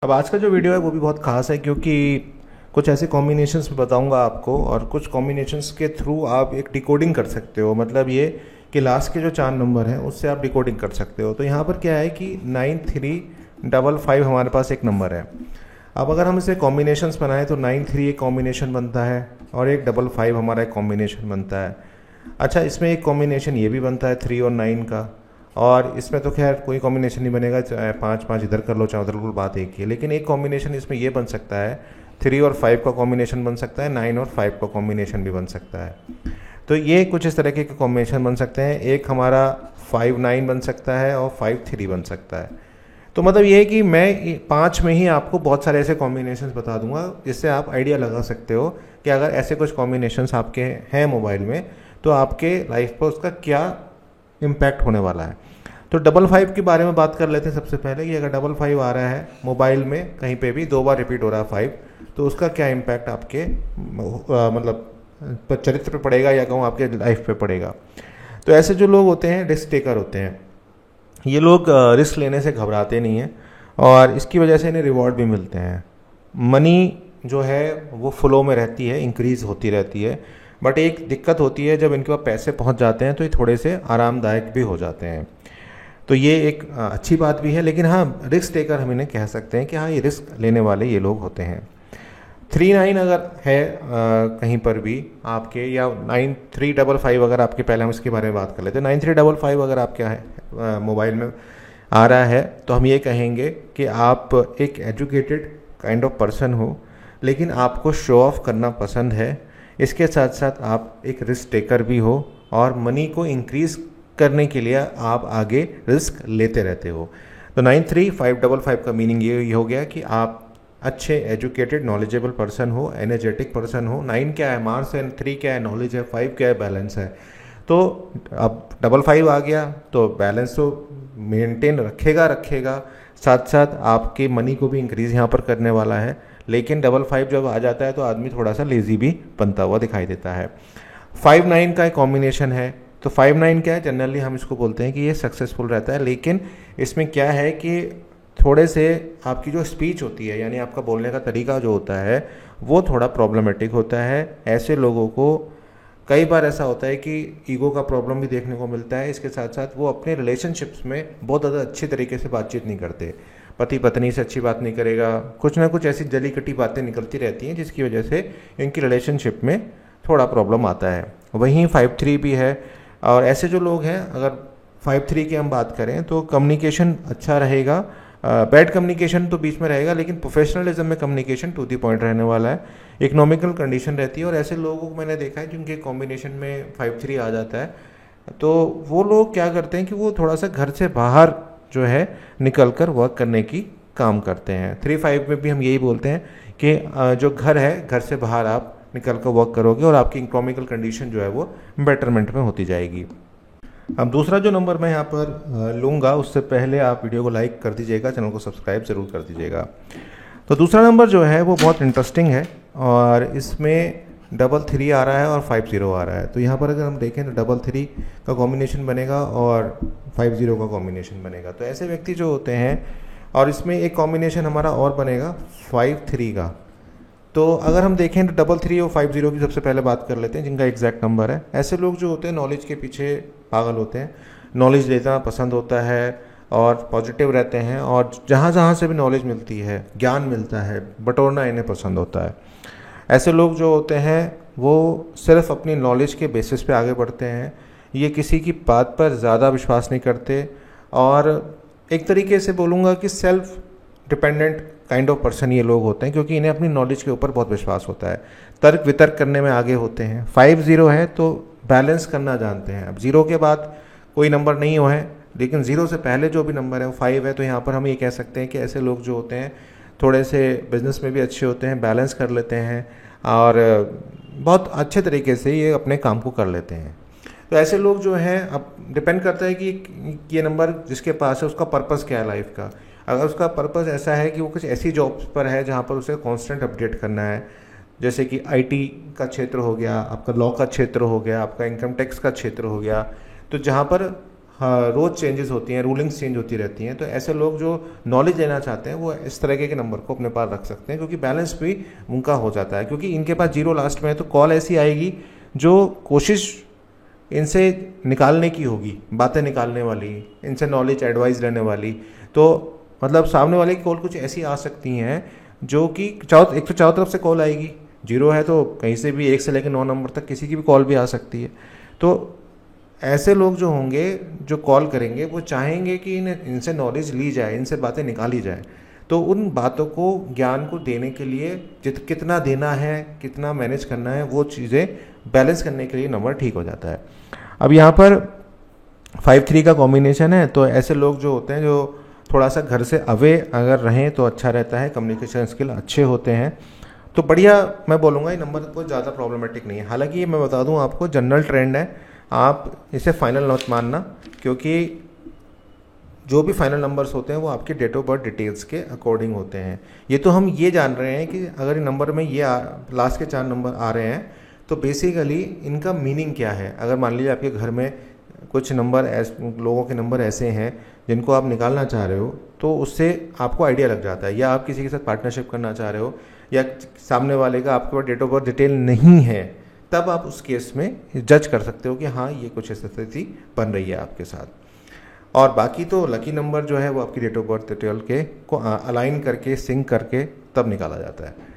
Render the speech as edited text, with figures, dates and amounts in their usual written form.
अब आज का जो वीडियो है वो भी बहुत ख़ास है, क्योंकि कुछ ऐसे कॉम्बिनेशंस बताऊंगा आपको, और कुछ कॉम्बिनेशंस के थ्रू आप एक डिकोडिंग कर सकते हो। मतलब ये कि लास्ट के जो 4 नंबर हैं उससे आप डिकोडिंग कर सकते हो। तो यहाँ पर क्या है कि 9355 हमारे पास एक नंबर है। अब अगर हम इसे कॉम्बिनेशंस बनाएं तो 93 एक कॉम्बिनेशन बनता है और एक 55 हमारा एक कॉम्बिनेशन बनता है। अच्छा, इसमें एक कॉम्बिनेशन ये भी बनता है 3 और 9 का, और इसमें तो खैर कोई कॉम्बिनेशन नहीं बनेगा, चाहे 5 इधर कर लो चाहे उधर कर लो, बात एक ही है। लेकिन एक कॉम्बिनेशन इसमें ये बन सकता है, 3 और 5 का कॉम्बिनेशन बन सकता है, 9 और 5 का कॉम्बिनेशन भी बन सकता है। तो ये कुछ इस तरह के कॉम्बिनेशन बन सकते हैं। एक हमारा 5-9 बन सकता है और 5-3 बन सकता है। तो मतलब ये है कि मैं 5 में ही आपको बहुत सारे ऐसे कॉम्बिनेशंस बता दूंगा जिससे आप आइडिया लगा सकते हो कि अगर ऐसे कुछ कॉम्बिनेशंस आपके हैं मोबाइल में तो आपके लाइफ पर उसका क्या इम्पैक्ट होने वाला है। तो 55 के बारे में बात कर लेते हैं सबसे पहले कि अगर 55 आ रहा है मोबाइल में कहीं पे भी 2 बार रिपीट हो रहा है 5, तो उसका क्या इम्पैक्ट आपके मतलब चरित्र पे पड़ेगा या कहूँ आपके लाइफ पे पड़ेगा। तो ऐसे जो लोग होते हैं रिस्क टेकर होते हैं, ये लोग रिस्क लेने से घबराते नहीं हैं और इसकी वजह से इन्हें रिवॉर्ड भी मिलते हैं। मनी जो है वो फ्लो में रहती है, इंक्रीज़ होती रहती है। बट एक दिक्कत होती है, जब इनके पास पैसे पहुंच जाते हैं तो ये थोड़े से आरामदायक भी हो जाते हैं। तो ये एक अच्छी बात भी है, लेकिन हाँ रिस्क टेकर हम इन्हें कह सकते हैं कि हाँ ये रिस्क लेने वाले ये लोग होते हैं। 3-9 अगर है कहीं पर भी आपके, या 9355 अगर आपके, पहले हम इसके बारे में बात कर लेते हैं। 9355 अगर आपके है मोबाइल में आ रहा है तो हम ये कहेंगे कि आप एक एजुकेटेड काइंड ऑफ पर्सन हो, लेकिन आपको शो ऑफ करना पसंद है। इसके साथ साथ आप एक रिस्क टेकर भी हो और मनी को इंक्रीज करने के लिए आप आगे रिस्क लेते रहते हो। तो 9355 का मीनिंग ये हो गया कि आप अच्छे एजुकेटेड नॉलेजेबल पर्सन हो, एनर्जेटिक पर्सन हो। 9 क्या है, मार्स है, 3 क्या है, नॉलेज है, 5 क्या है, बैलेंस है। तो अब 55 आ गया तो बैलेंस तो मेंटेन रखेगा, साथ साथ आपके मनी को भी इंक्रीज यहाँ पर करने वाला है। लेकिन 55 जब आ जाता है तो आदमी थोड़ा सा लेजी भी बनता हुआ दिखाई देता है। 5-9 का एक कॉम्बिनेशन है, तो 5-9 क्या है, जनरली हम इसको बोलते हैं कि ये सक्सेसफुल रहता है। लेकिन इसमें क्या है कि थोड़े से आपकी जो स्पीच होती है, यानी आपका बोलने का तरीका जो होता है वो थोड़ा प्रॉब्लमेटिक होता है। ऐसे लोगों को कई बार ऐसा होता है कि ईगो का प्रॉब्लम भी देखने को मिलता है। इसके साथ साथ वो अपने रिलेशनशिप्स में बहुत ज़्यादा अच्छी तरीके से बातचीत नहीं करते, पति पत्नी से अच्छी बात नहीं करेगा, कुछ ना कुछ ऐसी जली कटी बातें निकलती रहती हैं जिसकी वजह से इनकी रिलेशनशिप में थोड़ा प्रॉब्लम आता है। वहीं 5-3 भी है, और ऐसे जो लोग हैं, अगर 5-3 की हम बात करें तो कम्युनिकेशन अच्छा रहेगा, बैड कम्युनिकेशन तो बीच में रहेगा, लेकिन प्रोफेशनलिज्म में कम्युनिकेशन टू दी पॉइंट रहने वाला है। इकोनॉमिकल कंडीशन रहती है, और ऐसे लोगों को मैंने देखा है जिनके कॉम्बिनेशन में 5-3 आ जाता है, तो वो लोग क्या करते हैं कि वो थोड़ा सा घर से बाहर जो है निकल कर वर्क करने की काम करते हैं। 3-5 में भी हम यही बोलते हैं कि जो घर है, घर से बाहर आप निकल कर वर्क करोगे और आपकी इकोनॉमिकल कंडीशन जो है वो बेटरमेंट में होती जाएगी। अब दूसरा जो नंबर मैं यहाँ पर लूँगा, उससे पहले आप वीडियो को लाइक कर दीजिएगा, चैनल को सब्सक्राइब ज़रूर कर दीजिएगा। तो दूसरा नंबर जो है वो बहुत इंटरेस्टिंग है, और इसमें 33 आ रहा है और 50 आ रहा है। तो यहाँ पर अगर हम देखें तो 33 का कॉम्बिनेशन बनेगा और 50 का कॉम्बिनेशन बनेगा। तो ऐसे व्यक्ति जो होते हैं, और इसमें एक कॉम्बिनेशन हमारा और बनेगा 5-3 का। तो अगर हम देखें तो 33 और 50 की सबसे पहले बात कर लेते हैं, जिनका एग्जैक्ट नंबर है। ऐसे लोग जो होते हैं नॉलेज के पीछे पागल होते हैं, नॉलेज लेना पसंद होता है और पॉजिटिव रहते हैं, और जहाँ जहाँ से भी नॉलेज मिलती है, ज्ञान मिलता है, बटोरना इन्हें पसंद होता है। ऐसे लोग जो होते हैं वो सिर्फ अपनी नॉलेज के बेसिस पे आगे बढ़ते हैं, ये किसी की बात पर ज़्यादा विश्वास नहीं करते, और एक तरीके से बोलूँगा कि self dependent kind of person ये लोग होते हैं, क्योंकि इन्हें अपनी नॉलेज के ऊपर बहुत विश्वास होता है। तर्क वितर्क करने में आगे होते हैं। 50 है तो बैलेंस करना जानते हैं। अब 0 के बाद कोई नंबर नहीं हो है, लेकिन 0 से पहले जो भी नंबर है वो 5 है, तो यहाँ पर हम ये कह सकते हैं कि ऐसे लोग जो होते हैं थोड़े से बिजनेस में भी अच्छे होते हैं, बैलेंस कर लेते हैं, और बहुत अच्छे तरीके से ये अपने काम को कर लेते हैं। तो ऐसे लोग जो हैं, अब डिपेंड करता है कि ये नंबर जिसके पास है उसका पर्पस क्या है लाइफ का। अगर उसका पर्पस ऐसा है कि वो कुछ ऐसी जॉब्स पर है जहाँ पर उसे कांस्टेंट अपडेट करना है, जैसे कि आईटी का क्षेत्र हो गया, आपका लॉ का क्षेत्र हो गया, आपका इनकम टैक्स का क्षेत्र हो गया, तो जहाँ पर हाँ रोज़ चेंजेस होती हैं, रूलिंग्स चेंज होती रहती हैं, तो ऐसे लोग जो नॉलेज लेना चाहते हैं वो इस तरह के नंबर को अपने पास रख सकते हैं, क्योंकि बैलेंस भी उनका हो जाता है। क्योंकि इनके पास जीरो लास्ट में है तो कॉल ऐसी आएगी जो कोशिश इनसे निकालने की होगी, बातें निकालने वाली, इनसे नॉलेज एडवाइस लेने वाली। तो मतलब सामने वाले की कॉल कुछ ऐसी आ सकती हैं जो कि एक तो चारों तरफ से कॉल आएगी, जीरो है तो कहीं से भी 1 से लेकर 9 नंबर तक किसी की भी कॉल भी आ सकती है। तो ऐसे लोग जो होंगे जो कॉल करेंगे वो चाहेंगे कि इनसे नॉलेज ली जाए, इनसे बातें निकाली जाए। तो उन बातों को, ज्ञान को देने के लिए कितना देना है, कितना मैनेज करना है, वो चीज़ें बैलेंस करने के लिए नंबर ठीक हो जाता है। अब यहाँ पर 5-3 का कॉम्बिनेशन है, तो ऐसे लोग जो होते हैं जो थोड़ा सा घर से अवे अगर रहें तो अच्छा रहता है, कम्युनिकेशन स्किल अच्छे होते हैं तो बढ़िया। मैं बोलूँगा ये नंबर कोई ज़्यादा प्रॉब्लमेटिक नहीं है। हालांकि ये मैं बता दूँ आपको जनरल ट्रेंड है, आप इसे फाइनल मत मानना, क्योंकि जो भी फाइनल नंबर्स होते हैं वो आपके डेट ऑफ बर्थ डिटेल्स के अकॉर्डिंग होते हैं। ये तो हम ये जान रहे हैं कि अगर नंबर में ये लास्ट के 4 नंबर आ रहे हैं तो बेसिकली इनका मीनिंग क्या है। अगर मान लीजिए आपके घर में कुछ नंबर लोगों के नंबर ऐसे हैं जिनको आप निकालना चाह रहे हो, तो उससे आपको आइडिया लग जाता है। या आप किसी के साथ पार्टनरशिप करना चाह रहे हो, या सामने वाले का आपके पास डेट ऑफ बर्थ डिटेल नहीं है, तब आप उस केस में जज कर सकते हो कि हाँ ये कुछ स्थिति बन रही है आपके साथ। और बाकी तो लकी नंबर जो है वो आपकी डेट ऑफ बर्थ डिटेल के को अलाइन करके, सिंक करके तब निकाला जाता है।